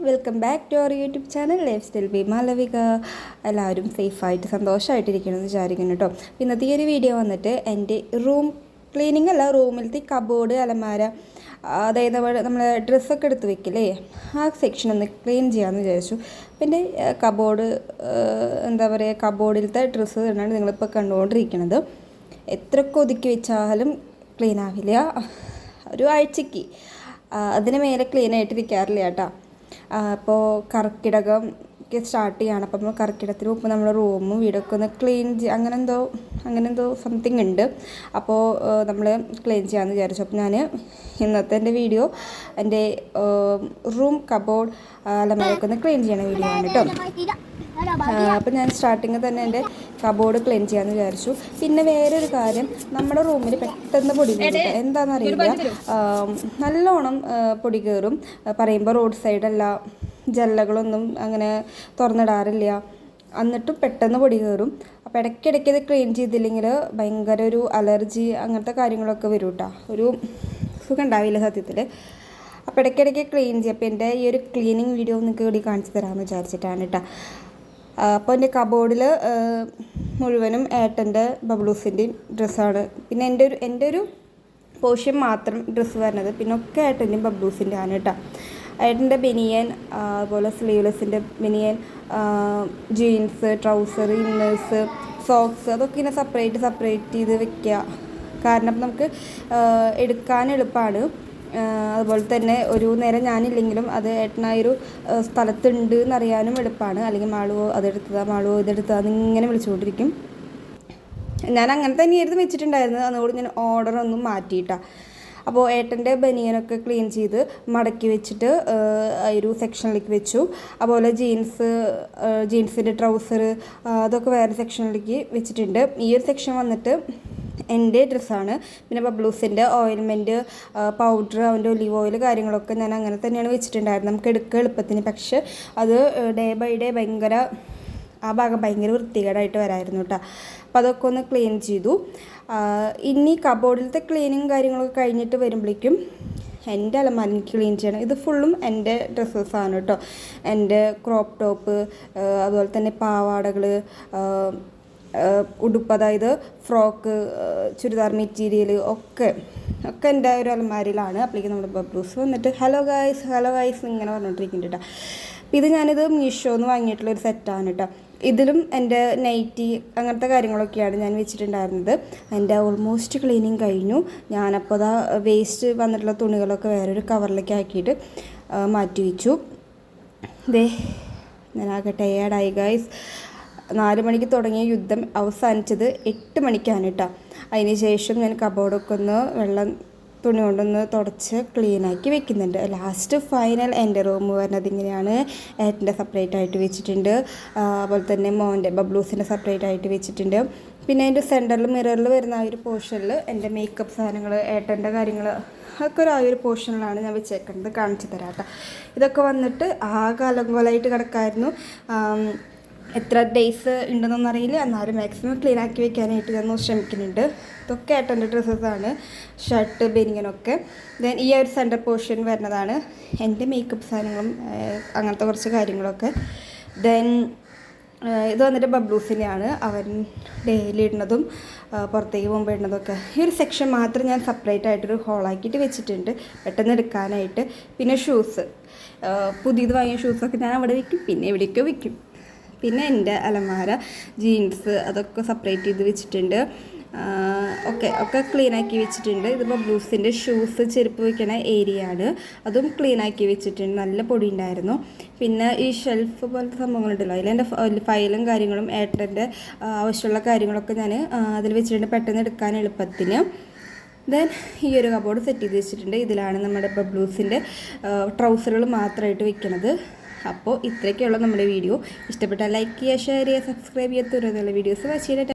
Welcome back to our YouTube channel lifestyle by Malavika. എല്ലാവരും സേഫായിട്ട് സന്തോഷമായിട്ടിരിക്കണമെന്ന് വിചാരിക്കുന്നു കേട്ടോ. ഇന്നത്തെ ഈ ഒരു വീഡിയോ വന്നിട്ട് എൻ്റെ റൂം ക്ലീനിങ് അല്ല, റൂമിലത്തെ കബോർഡ്, അലമാര, അതായത് നമ്മൾ ഡ്രസ്സൊക്കെ എടുത്ത് വെക്കില്ലേ, ആ സെക്ഷൻ ഒന്ന് ക്ലീൻ ചെയ്യാമെന്ന് വിചാരിച്ചു. പിന്നെ കബോർഡ് എന്താ പറയുക, കബോർഡിലത്തെ ഡ്രസ്സ് തന്നെയാണ് നിങ്ങളിപ്പോൾ കണ്ടുകൊണ്ടിരിക്കുന്നത്. എത്രയൊക്കെ ഒതുക്കി വെച്ചാലും ക്ലീൻ ആവില്ല. ഒരു ആഴ്ചയ്ക്ക് അതിന് മേലെ ക്ലീൻ ആയിട്ടിരിക്കാറില്ല കേട്ടോ. അപ്പോൾ കർക്കിടകമൊക്കെ സ്റ്റാർട്ട് ചെയ്യണം. അപ്പം നമ്മൾ കർക്കിടകത്തിന് മുമ്പ് നമ്മുടെ റൂമും വീടൊക്കെ ഒന്ന് ക്ലീൻ അങ്ങനെന്തോ സംതിങ് ഉണ്ട്. അപ്പോൾ നമ്മൾ ക്ലീൻ ചെയ്യാമെന്ന് വിചാരിച്ചു. അപ്പോൾ ഞാൻ ഇന്നത്തെ എൻ്റെ വീഡിയോ എൻ്റെ റൂം കബോർഡ് അലമാരയൊക്കെ ഒന്ന് ക്ലീൻ ചെയ്യണ വീഡിയോ ആണ് കേട്ടോ. അപ്പോൾ ഞാൻ സ്റ്റാർട്ടിങ് തന്നെ എൻ്റെ കബോർഡ് ക്ലീൻ ചെയ്യാമെന്ന് വിചാരിച്ചു. പിന്നെ വേറൊരു കാര്യം, നമ്മുടെ റൂമിൽ പെട്ടെന്ന് പൊടി കയറും. എന്താണെന്നറിയില്ല, നല്ലോണം പൊടി കയറും. പറയുമ്പോൾ റോഡ് സൈഡല്ല, ജനലുകളൊന്നും അങ്ങനെ തുറന്നിടാറില്ല, എന്നിട്ടും പെട്ടെന്ന് പൊടി കയറും. അപ്പോൾ ഇടയ്ക്കിടയ്ക്ക് ഇത് ക്ലീൻ ചെയ്തില്ലെങ്കിൽ ഭയങ്കര ഒരു അലർജി അങ്ങനത്തെ കാര്യങ്ങളൊക്കെ വരും കേട്ടോ. ഒരു സുഖം ഉണ്ടാവില്ല സത്യത്തിൽ. അപ്പോൾ ഇടയ്ക്കിടയ്ക്ക് ക്ലീൻ ചെയ്യും. അപ്പോൾ എൻ്റെ ഈ ഒരു ക്ലീനിങ് വീഡിയോ നിങ്ങൾക്ക് കൂടി കാണിച്ചു തരാമെന്ന് വിചാരിച്ചിട്ടാണ് കേട്ടോ. അപ്പോൾ എൻ്റെ കബോർഡിൽ മുഴുവനും ഏട്ടൻ്റെ ബബ്ലൂസിൻ്റെയും ഡ്രസ്സാണ്. പിന്നെ എൻ്റെ ഒരു പോർഷൻ മാത്രം ഡ്രസ്സ് വരുന്നത്, പിന്നെ ഒക്കെ ഏട്ടൻ്റെയും ബബ്ലൂസിൻ്റെ ആണ് കേട്ടോ. ഏട്ടൻ്റെ ബനിയൻ, അതുപോലെ സ്ലീവ്ലെസ്സിൻ്റെ ബനിയൻ, ജീൻസ്, ട്രൗസർ, ഇന്നേഴ്സ്, സോക്സ്, അതൊക്കെ ഇങ്ങനെ സെപ്പറേറ്റ് ചെയ്ത് വെക്കുക. കാരണം നമുക്ക് എടുക്കാൻ എളുപ്പമാണ്. അതുപോലെ തന്നെ ഒരു നേരം ഞാനില്ലെങ്കിലും അത് ഏട്ടനായൊരു സ്ഥലത്തുണ്ട് എന്നറിയാനും എളുപ്പമാണ്. അല്ലെങ്കിൽ മാളുവോ ഇതെടുത്തതാ എന്നിങ്ങനെ വിളിച്ചുകൊണ്ടിരിക്കും. ഞാൻ അങ്ങനെ തന്നെയായിരുന്നു വെച്ചിട്ടുണ്ടായിരുന്നത്. അതുകൊണ്ട് ഞാൻ ഓർഡറൊന്നും മാറ്റിയിട്ടാണ്. അപ്പോൾ ഏട്ടൻ്റെ ബനിയനൊക്കെ ക്ലീൻ ചെയ്ത് മടക്കി വെച്ചിട്ട് ഒരു സെക്ഷനിലേക്ക് വെച്ചു. അതുപോലെ ജീൻസിൻ്റെ ട്രൗസർ, അതൊക്കെ വേറെ സെക്ഷനിലേക്ക് വെച്ചിട്ടുണ്ട്. ഈ ഒരു സെക്ഷൻ വന്നിട്ട് എൻ്റെ ഡ്രസ്സാണ്. പിന്നെ ബബ്ലൂസിൻ്റെ ഓയിൽമെൻറ്റ്, പൗഡർ, അവൻ്റെ ഒലീവ് ഓയിൽ, കാര്യങ്ങളൊക്കെ ഞാൻ അങ്ങനെ തന്നെയാണ് വെച്ചിട്ടുണ്ടായിരുന്നത്, നമുക്ക് എടുക്കുക എളുപ്പത്തിന്. പക്ഷേ അത് ഡേ ബൈ ഡേ ആ ഭാഗം ഭയങ്കര വൃത്തികേടായിട്ട് വരായിരുന്നു കേട്ടോ. അപ്പോൾ അതൊക്കെ ഒന്ന് ക്ലീൻ ചെയ്തു. ഇനി കബോർഡിലത്തെ ക്ലീനിങ് കാര്യങ്ങളൊക്കെ കഴിഞ്ഞിട്ട് വരുമ്പോഴേക്കും എൻ്റെ അലമാര ക്ലീൻ ചെയ്യണം. ഇത് ഫുള്ളും എൻ്റെ ഡ്രസ്സസാണ് കേട്ടോ. എൻ്റെ ക്രോപ്പ് ടോപ്പ്, അതുപോലെ തന്നെ പാവാടകൾ, ഉടുപ്പ്, അതായത് ഫ്രോക്ക്, ചുരിദാർ മെറ്റീരിയൽ ഒക്കെ എൻ്റെ ഒരു അലമാരയിലാണ്. അപ്പോഴേക്കും നമ്മുടെ ബബ്ലൂസ് വന്നിട്ട് ഹലോ ഗായ്സ് ഇങ്ങനെ പറഞ്ഞുകൊണ്ടിരിക്കുന്നുണ്ട് കേട്ടോ. അപ്പോൾ ഞാനിത് മീഷോന്ന് വാങ്ങിയിട്ടുള്ളൊരു സെറ്റാണ് കേട്ടോ. ഇതിലും എൻ്റെ നൈറ്റി അങ്ങനത്തെ കാര്യങ്ങളൊക്കെയാണ് ഞാൻ വെച്ചിട്ടുണ്ടായിരുന്നത്. എൻ്റെ ഓൾമോസ്റ്റ് ക്ലീനിങ് കഴിഞ്ഞു. ഞാനപ്പോൾ വേസ്റ്റ് വന്നിട്ടുള്ള തുണികളൊക്കെ വേറൊരു കവറിലേക്ക് ആക്കിയിട്ട് മാറ്റി വെച്ചു. ഞാനാകെ ടയേർഡായി ഗായ്സ്. 4 മണിക്ക് തുടങ്ങിയ യുദ്ധം അവസാനിച്ചത് 8 മണിക്കാണ് കേട്ടോ. അതിന് ശേഷം ഞാൻ കബോർഡൊക്കെ ഒന്ന് വെള്ളം തുണി കൊണ്ടൊന്ന് തുടച്ച് ക്ലീനാക്കി വെക്കുന്നുണ്ട്. ലാസ്റ്റ് ഫൈനൽ എൻ്റെ റൂം വരുന്നത് ഇങ്ങനെയാണ്. ഏട്ടൻ്റെ സെപ്പറേറ്റ് ആയിട്ട് വെച്ചിട്ടുണ്ട്. അതുപോലെ തന്നെ മോൻ്റെ ബബ്ലൂസിൻ്റെ സെപ്പറേറ്റ് ആയിട്ട് വെച്ചിട്ടുണ്ട്. പിന്നെ അതിൻ്റെ സെൻറ്ററിൽ മിററിൽ വരുന്ന ആ ഒരു പോർഷനിൽ എൻ്റെ മേക്കപ്പ് സാധനങ്ങൾ, ഏട്ടൻ്റെ കാര്യങ്ങൾ, അതൊക്കെ ആ ഒരു പോർഷനിലാണ് ഞാൻ വെച്ചേക്കുന്നത്. കാണിച്ചു തരാം കേട്ടോ. ഇതൊക്കെ വന്നിട്ട് ആകെ അലങ്കോലമായിട്ട് കിടക്കായിരുന്നു. എത്ര ഡേയ്സ് ഉണ്ടെന്നൊന്നും അറിയില്ല, എന്നാലും മാക്സിമം ക്ലീൻ ആക്കി വെക്കാനായിട്ട് ഞാൻ ശ്രമിക്കുന്നുണ്ട്. ഇതൊക്കെ ഏട്ടൻ്റെ ഡ്രസ്സസാണ്, ഷർട്ട്, ബനിയനൊക്കെ. ദെൻ ഈ ഒരു സെൻറ്റർ പോർഷൻ വരുന്നതാണ് എൻ്റെ മേക്കപ്പ് സാധനങ്ങളും അങ്ങനത്തെ കുറച്ച് കാര്യങ്ങളൊക്കെ. ദെൻ ഇത് വന്നിട്ട് ബബ്ലൂസിനെയാണ്, അവൻ ഡെയിലി ഇടുന്നതും പുറത്തേക്ക് പോകുമ്പോൾ ഇടുന്നതൊക്കെ. ഈ ഒരു സെക്ഷൻ മാത്രം ഞാൻ സെപ്പറേറ്റ് ആയിട്ടൊരു ഹോളാക്കിയിട്ട് വെച്ചിട്ടുണ്ട് പെട്ടെന്ന് എടുക്കാനായിട്ട്. പിന്നെ ഷൂസ്, പുതിയത് വാങ്ങിയ ഷൂസൊക്കെ ഞാൻ അവിടെ വയ്ക്കും, പിന്നെ എവിടെയൊക്കെ വയ്ക്കും. പിന്നെ എൻ്റെ അലമാര, ജീൻസ്, അതൊക്കെ സെപ്പറേറ്റ് ചെയ്ത് വെച്ചിട്ടുണ്ട്. ഒക്കെ ക്ലീനാക്കി വെച്ചിട്ടുണ്ട്. ഇത് ബബ്ലൂസിൻ്റെ ഷൂസ്, ചെരുപ്പ് വയ്ക്കണ ഏരിയ ആണ്, അതും ക്ലീനാക്കി വെച്ചിട്ടുണ്ട്. നല്ല പൊടി ഉണ്ടായിരുന്നു. പിന്നെ ഈ ഷെൽഫ് പോലത്തെ സംഭവങ്ങളുണ്ടല്ലോ, അതിലെൻ്റെ ഫയലും കാര്യങ്ങളും ഏട്ടൻ്റെ ആവശ്യമുള്ള കാര്യങ്ങളൊക്കെ ഞാൻ അതിൽ വെച്ചിട്ടുണ്ട് പെട്ടെന്ന് എടുക്കാൻ എളുപ്പത്തിന്. ദെൻ ഈ ഒരു കബോർഡ് സെറ്റ് ചെയ്ത് വെച്ചിട്ടുണ്ട്. ഇതിലാണ് നമ്മുടെ ബബ്ലൂസിൻ്റെ ട്രൗസറുകൾ മാത്രമായിട്ട് വെക്കുന്നത്. അപ്പോൾ ഇത്രയൊക്കെയുള്ള നമ്മുടെ വീഡിയോ. ഇഷ്ടപ്പെട്ടാൽ ലൈക്ക് ചെയ്യുക, ഷെയർ ചെയ്യുക, സബ്സ്ക്രൈബ് ചെയ്യുക, തുടർന്നുള്ള വീഡിയോസ് വാച്ച് ചെയ്തിട്ട്